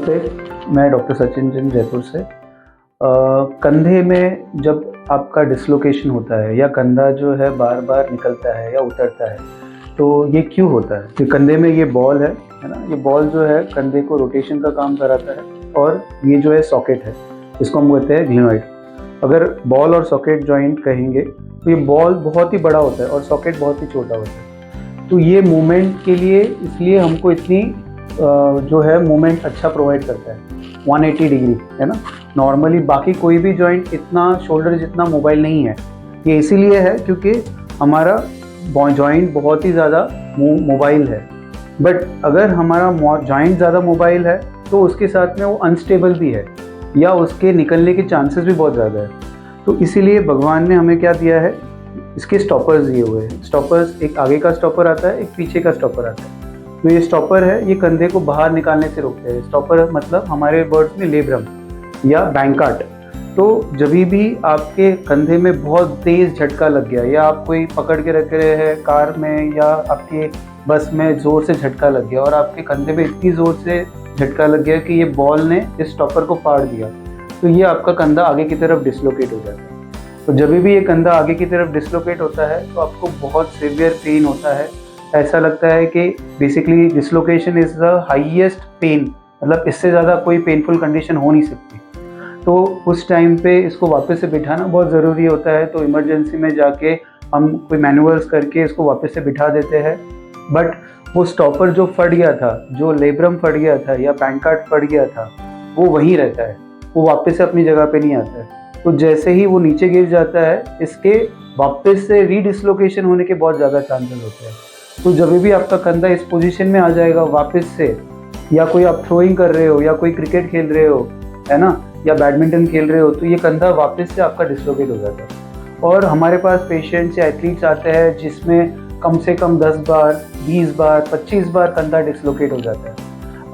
नमस्ते, मैं डॉक्टर सचिन जैन जयपुर से। कंधे में जब आपका डिसलोकेशन होता है या कंधा जो है बार बार निकलता है या उतरता है, तो ये क्यों होता है? तो कंधे में ये बॉल है ना, ये बॉल जो है कंधे को रोटेशन का काम कराता है और ये जो है सॉकेट है, इसको हम कहते हैं ग्लिनोइड। अगर बॉल और सॉकेट जॉइंट कहेंगे तो ये बॉल बहुत ही बड़ा होता है और सॉकेट बहुत ही छोटा होता है। तो ये मूवमेंट के लिए इसलिए हमको इतनी जो है मूवमेंट अच्छा प्रोवाइड करता है 180 डिग्री, है ना। नॉर्मली बाकी कोई भी जॉइंट इतना शोल्डर जितना मोबाइल नहीं है। ये इसीलिए है क्योंकि हमारा जॉइंट बहुत ही ज़्यादा मोबाइल है। बट अगर हमारा जॉइंट ज़्यादा मोबाइल है तो उसके साथ में वो अनस्टेबल भी है या उसके निकलने के चांसेस भी बहुत ज़्यादा है। तो इसीलिए भगवान ने हमें क्या दिया है, इसके स्टॉपर्स दिए हुए हैं। स्टॉपर्स, एक आगे का स्टॉपर आता है, एक पीछे का स्टॉपर आता है। तो ये स्टॉपर है, ये कंधे को बाहर निकालने से रोकते हैं। स्टॉपर मतलब हमारे वर्ड्स में लेब्रम या बैंकाट। तो जब भी आपके कंधे में बहुत तेज़ झटका लग गया या आप कोई पकड़ के रख रहे हैं कार में या आपके बस में ज़ोर से झटका लग गया और आपके कंधे में इतनी ज़ोर से झटका लग गया कि ये बॉल ने इस स्टॉपर को फाड़ दिया, तो ये आपका कंधा आगे की तरफ डिसलोकेट हो जाता है। तो जब भी ये कंधा आगे की तरफ डिसलोकेट होता है तो आपको बहुत सीवियर पेन होता है। ऐसा लगता है कि basically dislocation is the highest pain, मतलब इससे ज़्यादा कोई पेनफुल कंडीशन हो नहीं सकती। तो उस टाइम पे इसको वापस से बिठाना बहुत ज़रूरी होता है। तो इमरजेंसी में जाके हम कोई मैनुअल्स करके इसको वापस से बिठा देते हैं। बट वो स्टॉपर जो फट गया था, जो लेब्रम फट गया था या बैंकाट फट गया था, वो वहीं रहता है, वो वापस से अपनी जगह पे नहीं आता है। तो जैसे ही वो नीचे गिर जाता है, इसके वापस से रीडिसलोकेशन होने के बहुत ज़्यादा चांसेस होते हैं। तो जब भी आपका कंधा इस पोजीशन में आ जाएगा वापस से, या कोई आप थ्रोइंग कर रहे हो या कोई क्रिकेट खेल रहे हो, है ना, या बैडमिंटन खेल रहे हो, तो ये कंधा वापस से आपका डिसलोकेट हो जाता है। और हमारे पास पेशेंट्स या एथलीट्स आते हैं जिसमें कम से कम 10 बार, 20 बार, 25 बार कंधा डिसलोकेट हो जाता है।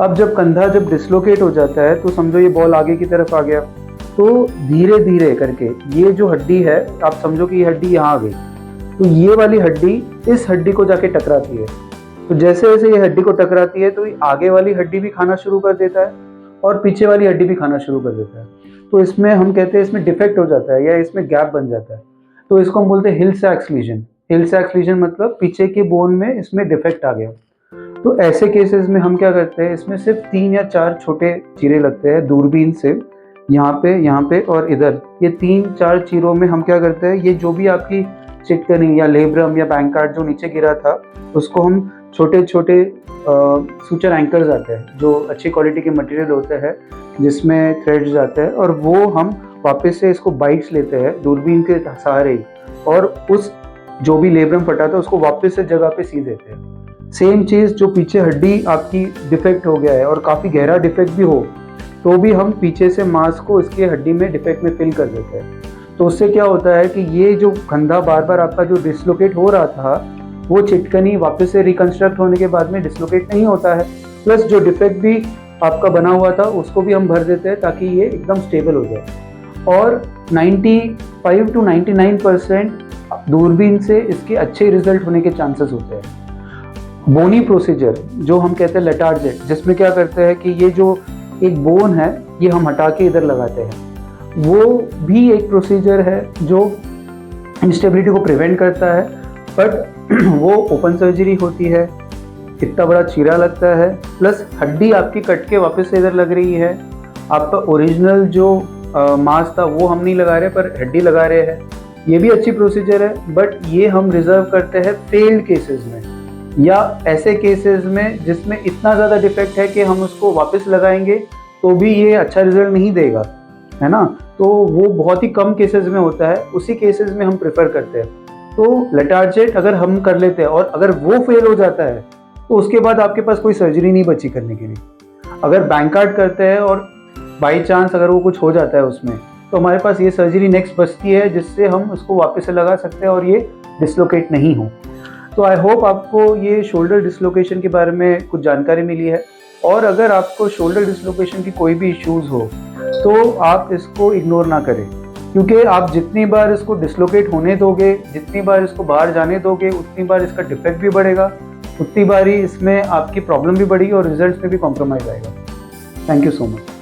अब जब कंधा डिसलोकेट हो जाता है तो समझो ये बॉल आगे की तरफ आ गया, तो धीरे धीरे करके ये जो हड्डी है, आप समझो कि ये हड्डी यहाँ आ गई, तो ये वाली हड्डी इस हड्डी को जाके टकराती है। तो जैसे जैसे ये हड्डी को टकराती है तो आगे वाली हड्डी भी खाना शुरू कर देता है और पीछे वाली हड्डी भी खाना शुरू कर देता है। तो इसमें हम कहते हैं इसमें डिफेक्ट हो जाता है या इसमें गैप बन जाता है। तो इसको हम बोलते हैं हिल सैक्स लीजन। हिल सैक्स लीजन मतलब पीछे के बोन में इसमें डिफेक्ट आ गया। तो ऐसे केसेस में हम क्या करते हैं, इसमें सिर्फ 3 या 4 छोटे चीरे लगते हैं दूरबीन से, यहाँ पे और इधर। ये 3-4 चीरों में हम क्या करते हैं, ये जो भी आपकी चिटकनी या लेब्रम या बैंकाट जो नीचे गिरा था, उसको हम छोटे छोटे सूचर एंकर्स आते हैं जो अच्छी क्वालिटी के मटेरियल होते हैं, जिसमें थ्रेड्स आते हैं, और वो हम वापस से इसको बाइट्स लेते हैं दूरबीन के सहारे ही, और उस जो भी लेब्रम फटा था उसको वापस से जगह पे सी देते हैं। सेम चीज़, जो पीछे हड्डी आपकी डिफेक्ट हो गया है और काफ़ी गहरा डिफेक्ट भी हो, तो भी हम पीछे से मांस को इसके हड्डी में डिफेक्ट में फिल कर देते हैं। तो उससे क्या होता है कि ये जो कंधा बार बार आपका जो डिसलोकेट हो रहा था, वो चिटकनी वापस से रिकंस्ट्रक्ट होने के बाद में डिसलोकेट नहीं होता है। प्लस जो डिफेक्ट भी आपका बना हुआ था उसको भी हम भर देते हैं ताकि ये एकदम स्टेबल हो जाए। और 95 to 99% दूरबीन से इसके अच्छे रिजल्ट होने के चांसेस होते हैं। बोनी प्रोसीजर जो हम कहते हैं लेटार्जेट, जिसमें क्या करते हैं कि ये जो एक बोन है ये हम हटा के इधर लगाते हैं, वो भी एक प्रोसीजर है जो इंस्टेबिलिटी को प्रिवेंट करता है। बट वो ओपन सर्जरी होती है, इतना बड़ा चीरा लगता है, प्लस हड्डी आपकी कट के वापस से इधर लग रही है। आपका ओरिजिनल जो मांस था वो हम नहीं लगा रहे पर हड्डी लगा रहे हैं। ये भी अच्छी प्रोसीजर है, बट ये हम रिजर्व करते हैं फेल्ड केसेस में या ऐसे केसेस में जिसमें इतना ज़्यादा डिफेक्ट है कि हम उसको वापस लगाएंगे तो भी ये अच्छा रिजल्ट नहीं देगा, है ना। तो वो बहुत ही कम केसेस में होता है, उसी केसेस में हम प्रेफर करते हैं। तो लेटार्जेट अगर हम कर लेते हैं और अगर वो फेल हो जाता है तो उसके बाद आपके पास कोई सर्जरी नहीं बची करने के लिए। अगर बैंकाट करते हैं और बाई चांस अगर वो कुछ हो जाता है उसमें, तो हमारे पास ये सर्जरी नेक्स्ट बचती है जिससे हम उसको वापस से लगा सकते हैं और ये डिसलोकेट नहीं हो। तो आई होप आपको ये शोल्डर डिसलोकेशन के बारे में कुछ जानकारी मिली है। और अगर आपको शोल्डर डिसलोकेशन की कोई भी इश्यूज़ हो तो आप इसको इग्नोर ना करें, क्योंकि आप जितनी बार इसको डिसलोकेट होने दोगे, जितनी बार इसको बाहर जाने दोगे, उतनी बार इसका डिफेक्ट भी बढ़ेगा, उतनी बार ही इसमें आपकी प्रॉब्लम भी बढ़ेगी और रिजल्ट्स में भी कॉम्प्रोमाइज़ आएगा, थैंक यू सो मच।